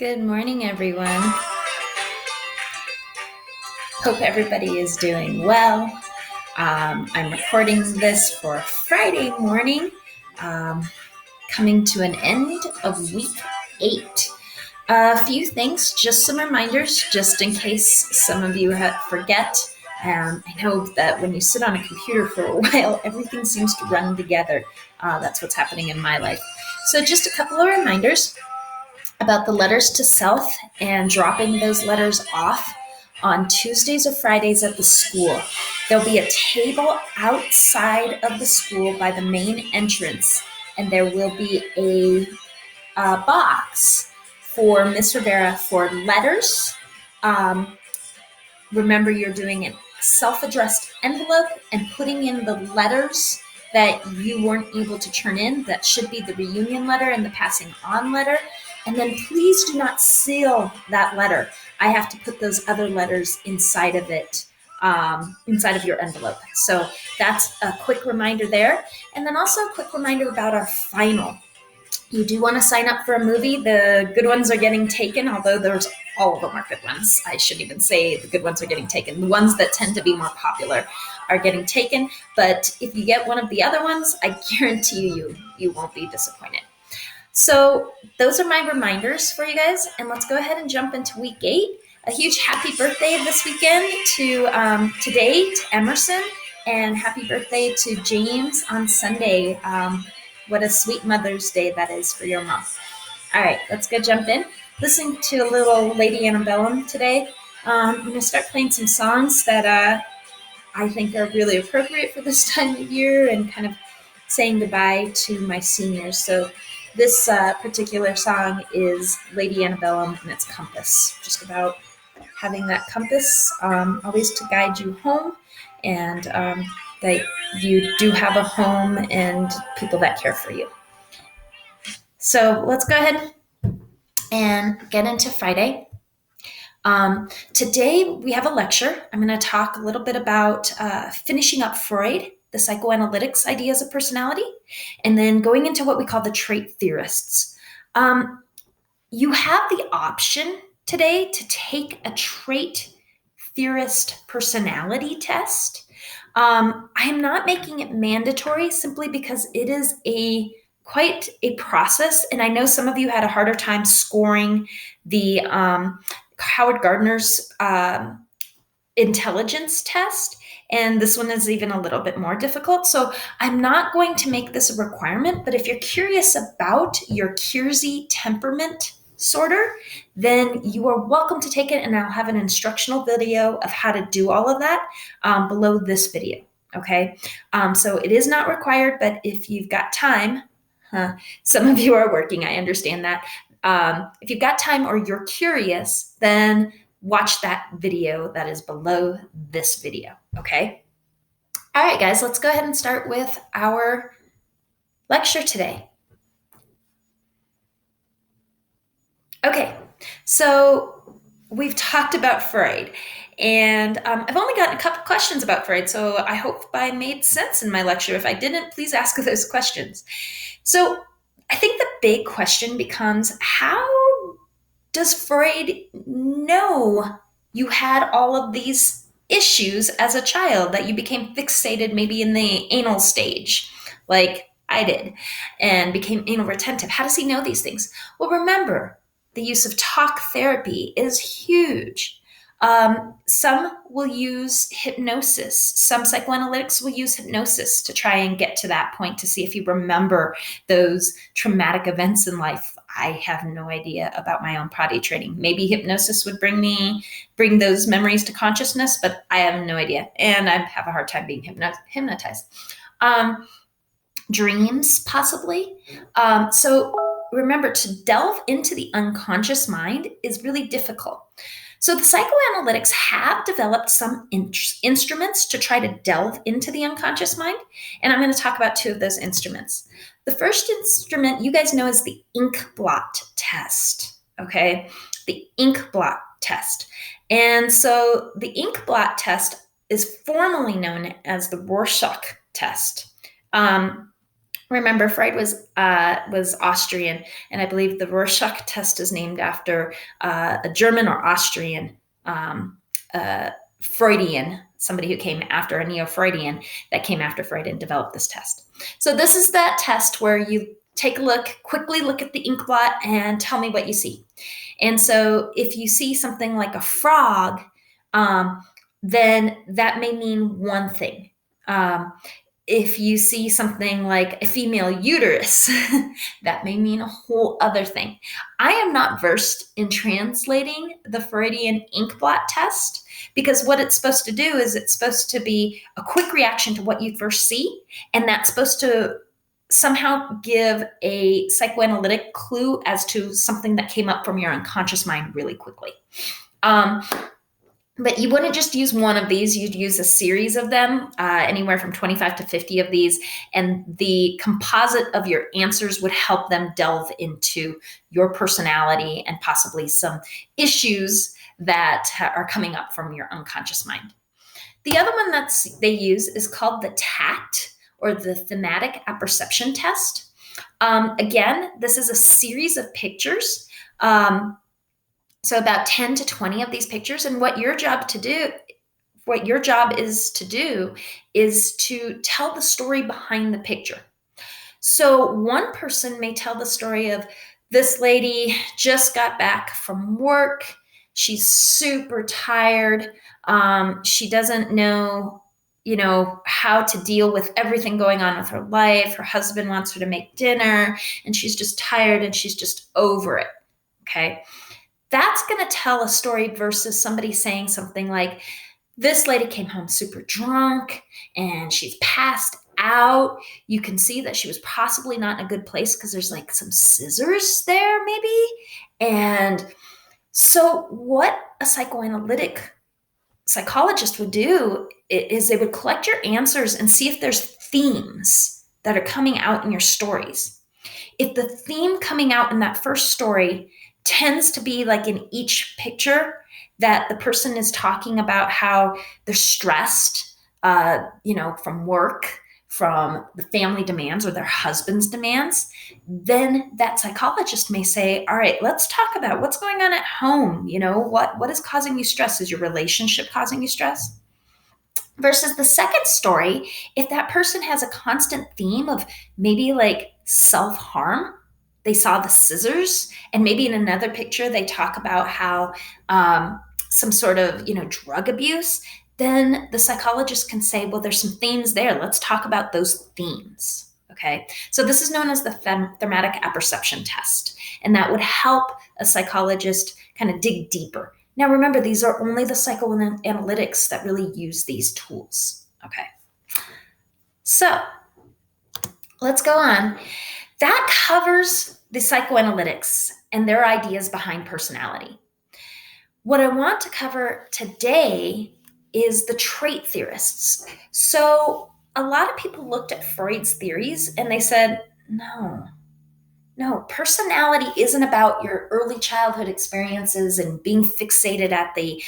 Good morning, everyone. Hope everybody is doing well. I'm recording this for Friday morning, coming to an end of week 8. A few things, just some reminders, just in case some of you forget. I know that when you sit on a computer for a while, everything seems to run together. That's what's happening in my life. So just a couple of reminders about the letters to self and dropping those letters off on Tuesdays or Fridays at the school. There'll be a table outside of the school by the main entrance, and there will be a box for Miss Rivera for letters. Remember, you're doing a self-addressed envelope and putting in the letters that you weren't able to turn in. That should be the reunion letter and the passing on letter. And then please do not seal that letter. I have to put those other letters inside of it, inside of your envelope. So that's a quick reminder there. And then also a quick reminder about our final. You do want to sign up for a movie. The good ones are getting taken, although all of them are good ones. I shouldn't even say the good ones are getting taken. The ones that tend to be more popular are getting taken. But if you get one of the other ones, I guarantee you won't be disappointed. So those are my reminders for you guys. And let's go ahead and jump into week 8. A huge happy birthday this weekend today to Emerson, and happy birthday to James on Sunday. What a sweet Mother's Day that is for your mom. All right, let's go jump in. Listening to a little Lady Antebellum today. I'm going to start playing some songs that I think are really appropriate for this time of year and kind of saying goodbye to my seniors. So this particular song is Lady Antebellum and its Compass, just about having that compass always to guide you home, and that you do have a home and people that care for you. So let's go ahead and get into Friday. Today we have a lecture. I'm going to talk a little bit about finishing up Freud, the psychoanalytics ideas of personality, and then going into what we call the trait theorists. You have the option today to take a trait theorist personality test. I am not making it mandatory simply because it is quite a process, and I know some of you had a harder time scoring the Howard Gardner's intelligence test, and this one is even a little bit more difficult. So I'm not going to make this a requirement, but if you're curious about your Kiersey temperament sorter, then you are welcome to take it, and I'll have an instructional video of how to do all of that below this video. Okay, so it is not required, but if you've got time, some of you are working, I understand that. If you've got time or you're curious, then watch that video that is below this video, okay? All right, guys, let's go ahead and start with our lecture today. Okay, so we've talked about Freud, and I've only gotten a couple questions about Freud, so I hope I made sense in my lecture. If I didn't, please ask those questions. So I think the big question becomes, how does Freud know you had all of these issues as a child, that you became fixated maybe in the anal stage, like I did, and became anal retentive? How does he know these things? Well, remember, the use of talk therapy is huge. Some will use hypnosis. Some psychoanalytics will use hypnosis to try and get to that point to see if you remember those traumatic events in life. I have no idea about my own potty training. Maybe hypnosis would bring those memories to consciousness, but I have no idea. And I have a hard time being hypnotized. Dreams, possibly. So remember, to delve into the unconscious mind is really difficult. So the psychoanalytics have developed some instruments to try to delve into the unconscious mind, and I'm going to talk about 2 of those instruments. The first instrument you guys know is the ink blot test, okay? The ink blot test. And so the ink blot test is formally known as the Rorschach test. Remember, Freud was Austrian, and I believe the Rorschach test is named after a German or Austrian um, Freudian, somebody who came after a neo-Freudian that came after Freud and developed this test. So this is that test where you take a look, quickly look at the ink blot, and tell me what you see. And so if you see something like a frog, um, then that may mean one thing. Um, if you see something like a female uterus, that may mean a whole other thing. I am not versed in translating the Freudian ink blot test because what it's supposed to do is it's supposed to be a quick reaction to what you first see, and that's supposed to somehow give a psychoanalytic clue as to something that came up from your unconscious mind really quickly. But you wouldn't just use one of these, you'd use a series of them, anywhere from 25 to 50 of these. And the composite of your answers would help them delve into your personality and possibly some issues that are coming up from your unconscious mind. The other one that they use is called the TAT, or the Thematic Apperception Test. Again, this is a series of pictures. So about 10 to 20 of these pictures. And what your job is to do is to tell the story behind the picture. So one person may tell the story of this lady just got back from work. She's super tired. She doesn't know, how to deal with everything going on with her life. Her husband wants her to make dinner, and she's just tired and she's just over it. Okay. That's going to tell a story versus somebody saying something like, this lady came home super drunk and she's passed out. You can see that she was possibly not in a good place because there's like some scissors there, maybe. And so, what a psychologist would do is they would collect your answers and see if there's themes that are coming out in your stories. If the theme coming out in that first story tends to be like in each picture that the person is talking about how they're stressed, from work, from the family demands or their husband's demands, then that psychologist may say, all right, let's talk about what's going on at home. What is causing you stress? Is your relationship causing you stress? Versus the second story, if that person has a constant theme of maybe like self-harm, they saw the scissors, and maybe in another picture they talk about how some sort of drug abuse, then the psychologist can say, well, there's some themes there. Let's talk about those themes. Okay, so this is known as the thematic apperception test, and that would help a psychologist kind of dig deeper. Now, remember, these are only the psychoanalytics that really use these tools. Okay, so let's go on. That covers the psychoanalytics and their ideas behind personality. What I want to cover today is the trait theorists. So a lot of people looked at Freud's theories and they said, no, personality isn't about your early childhood experiences and being fixated at the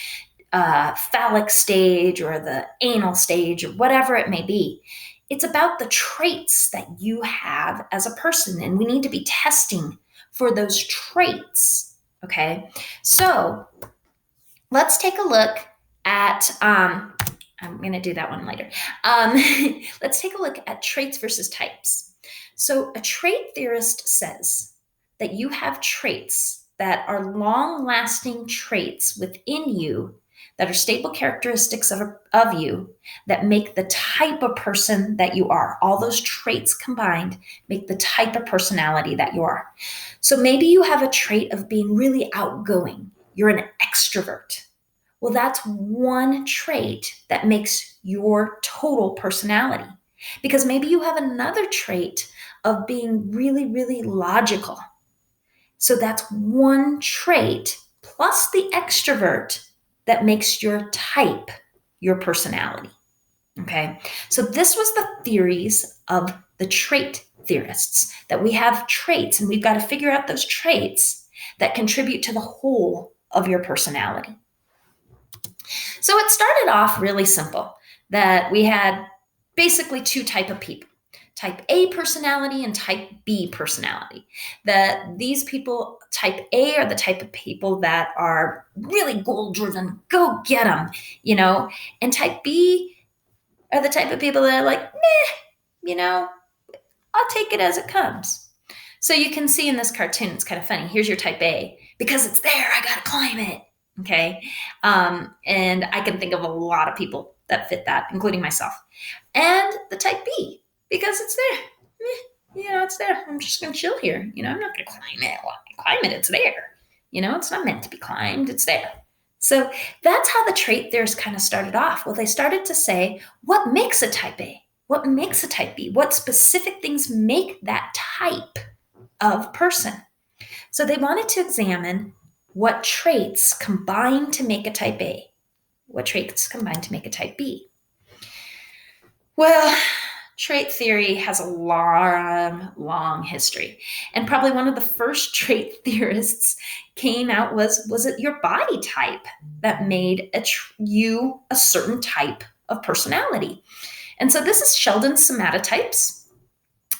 phallic stage or the anal stage or whatever it may be. It's about the traits that you have as a person, and we need to be testing for those traits. Okay, so let's take a look at, I'm going to do that one later. Let's take a look at traits versus types. So a trait theorist says that you have traits that are long-lasting traits within you that are stable characteristics of you that make the type of person that you are. All those traits combined make the type of personality that you are. So maybe you have a trait of being really outgoing. You're an extrovert. Well, that's one trait that makes your total personality. Because maybe you have another trait of being really, really logical. So that's one trait plus the extrovert that makes your type your personality. Okay, so this was the theories of the trait theorists, that we have traits and we've got to figure out those traits that contribute to the whole of your personality. So it started off really simple, that we had basically two types of people. type A personality and type B personality. That these people, type A, are the type of people that are really goal driven, go get them, and type B are the type of people that are like, meh, I'll take it as it comes. So you can see in this cartoon, it's kind of funny. Here's your type A. Because it's there, I got to climb it. Okay. And I can think of a lot of people that fit that, including myself. And the type B, because it's there. It's there. I'm just going to chill here. I'm not going to climb it. Well, I climb it. It's there. It's not meant to be climbed. It's there. So that's how the trait theorists kind of started off. Well, they started to say, what makes a type A? What makes a type B? What specific things make that type of person? So they wanted to examine what traits combine to make a type A, what traits combine to make a type B. Well, trait theory has a long history. And probably one of the first trait theorists came out was it your body type that made you a certain type of personality? And so this is Sheldon's somatotypes.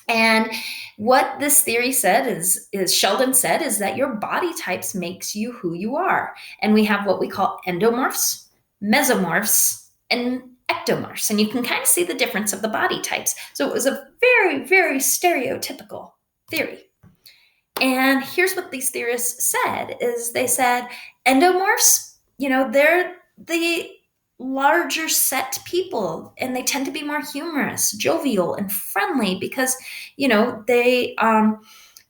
And what this theory said is Sheldon said is that your body types makes you who you are. And we have what we call endomorphs, mesomorphs, and ectomorphs. And you can kind of see the difference of the body types. So it was a very, very stereotypical theory. And here's what these theorists said is they said endomorphs, they're the larger set people, and they tend to be more humorous, jovial, and friendly because they're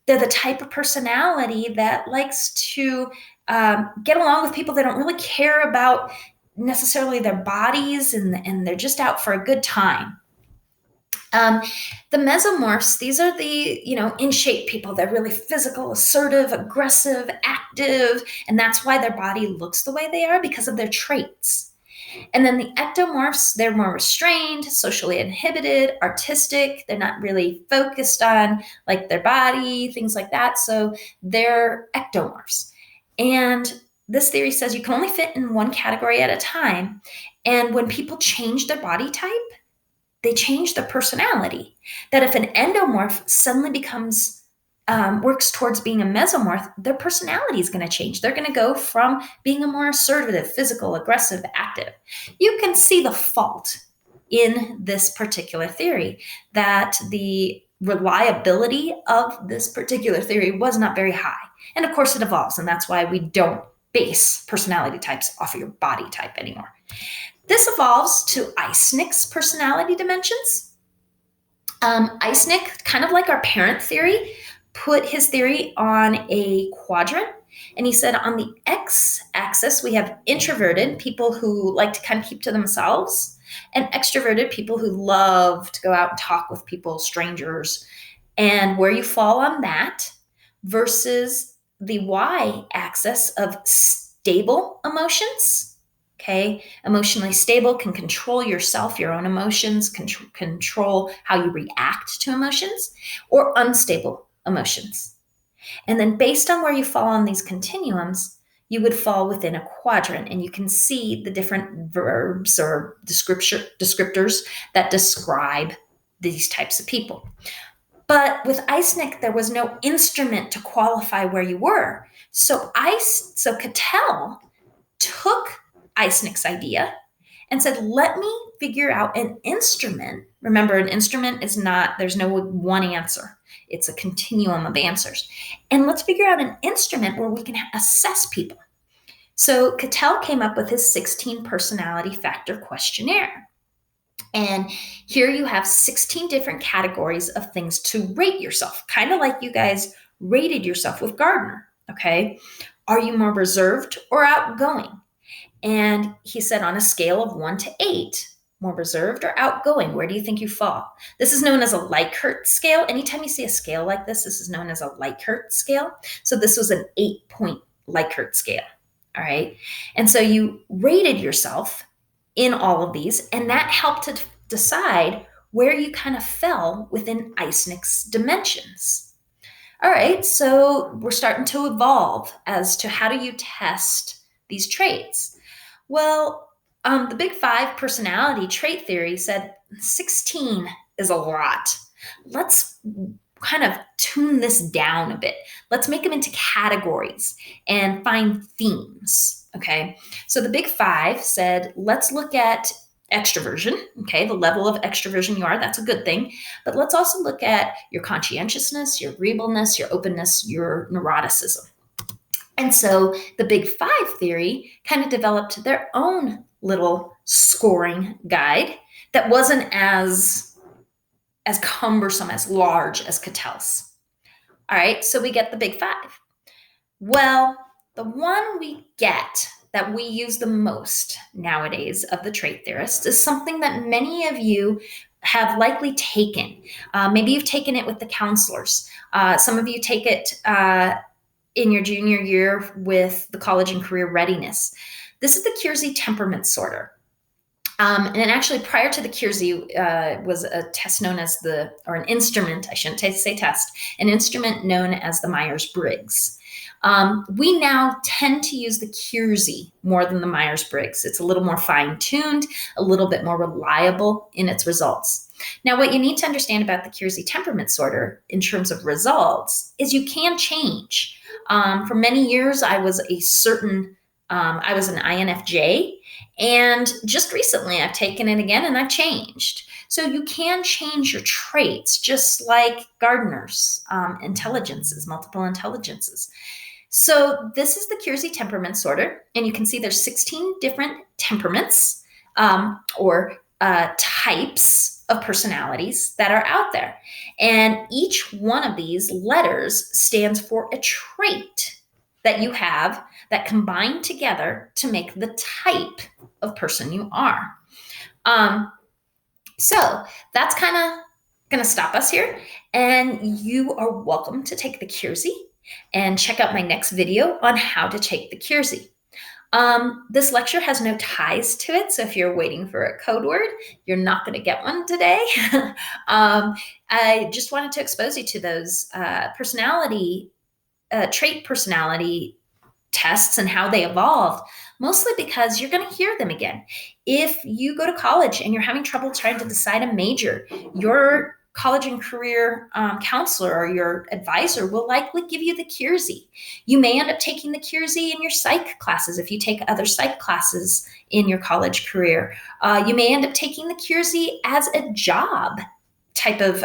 the type of personality that likes to get along with people. They don't really care about necessarily their bodies, and they're just out for a good time. The mesomorphs, these are the, in shape people. They're really physical, assertive, aggressive, active, and that's why their body looks the way they are, because of their traits. And then the ectomorphs, they're more restrained, socially inhibited, artistic. They're not really focused on like their body, things like that. So they're ectomorphs. And this theory says you can only fit in one category at a time. And when people change their body type, they change their personality. That if an endomorph suddenly becomes works towards being a mesomorph, their personality is going to change. They're going to go from being a more assertive, physical, aggressive, active. You can see the fault in this particular theory, that the reliability of this particular theory was not very high. And of course it evolves, and that's why we don't base personality types off of your body type anymore. This evolves to Eysenck's personality dimensions. Eysenck, kind of like our parent theory, put his theory on a quadrant. And he said on the x-axis, we have introverted, people who like to kind of keep to themselves, and extroverted, people who love to go out and talk with people, strangers, and where you fall on that, versus the y-axis of stable emotions. Okay, emotionally stable, can control yourself, your own emotions, control how you react to emotions, or unstable emotions. And then based on where you fall on these continuums, you would fall within a quadrant, and you can see the different verbs or descriptors that describe these types of people. But with Eysenck, there was no instrument to qualify where you were. So Cattell took Eysenck's idea and said, let me figure out an instrument. Remember, an instrument is not, there's no one answer. It's a continuum of answers. And let's figure out an instrument where we can assess people. So Cattell came up with his 16 personality factor questionnaire. And here you have 16 different categories of things to rate yourself, kind of like you guys rated yourself with Gardner, okay? Are you more reserved or outgoing? And he said on a scale of 1 to 8, more reserved or outgoing, where do you think you fall? This is known as a Likert scale. Anytime you see a scale like this is known as a Likert scale. So this was an 8-point Likert scale, all right? And so you rated yourself in all of these, and that helped to decide where you kind of fell within Eysenck's dimensions. All right, so we're starting to evolve as to how do you test these traits. Well, the Big Five personality trait theory said 16 is a lot. Let's kind of tune this down a bit. Let's make them into categories and find themes. Okay. So the big five said, let's look at extroversion. Okay. The level of extroversion you are, that's a good thing. But let's also look at your conscientiousness, your agreeableness, your openness, your neuroticism. And so the big five theory kind of developed their own little scoring guide that wasn't as cumbersome, as large as Catel's. All right, so we get the big five. Well, the one we get that we use the most nowadays of the trait theorists is something that many of you have likely taken. Maybe you've taken it with the counselors. Some of you take it in your junior year with the college and career readiness. This is the Keirsey temperament sorter. And actually, prior to the Keirsey, was a test known as or an instrument, I shouldn't say test, an instrument known as the Myers-Briggs. We now tend to use the Keirsey more than the Myers-Briggs. It's a little more fine-tuned, a little bit more reliable in its results. Now, what you need to understand about the Keirsey temperament sorter in terms of results is you can change. For many years, I was an INFJ, and just recently I've taken it again and I've changed. So you can change your traits just like gardeners, intelligences, multiple intelligences. So this is the Keirsey temperament sorter, and you can see there's 16 different temperaments or types of personalities that are out there. And each one of these letters stands for a trait that you have that combine together to make the type of person you are. So that's kind of going to stop us here. And you are welcome to take the Keirsey and check out my next video on how to take the Keirsey. This lecture has no ties to it, so if you're waiting for a code word, you're not going to get one today. I just wanted to expose you to those trait personality tests and how they evolved, mostly because you're going to hear them again. If you go to college and you're having trouble trying to decide a major, your college and career counselor or your advisor will likely give you the Keirsey. You may end up taking the Keirsey in your psych classes if you take other psych classes in your college career. You may end up taking the Keirsey as a job type of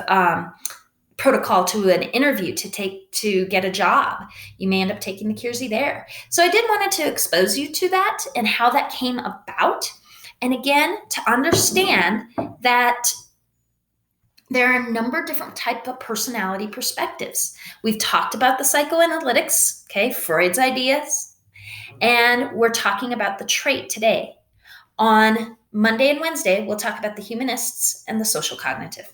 protocol to an interview to get a job. You may end up taking the Keirsey there. So I did wanted to expose you to that and how that came about. And again, to understand that there are a number of different type of personality perspectives. We've talked about the psychoanalytics, okay, Freud's ideas, and we're talking about the trait today. On Monday and Wednesday, we'll talk about the humanists and the social cognitive.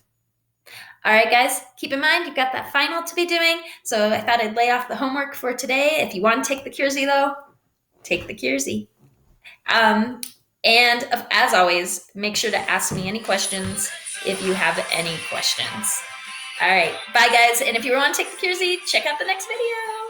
All right, guys, keep in mind you've got that final to be doing, so I thought I'd lay off the homework for today. If you want to take the Keirsey, though, take the Keirsey. And as always, make sure to ask me any questions if you have any questions. All right, bye, guys. And if you want to take the Keirsey, check out the next video.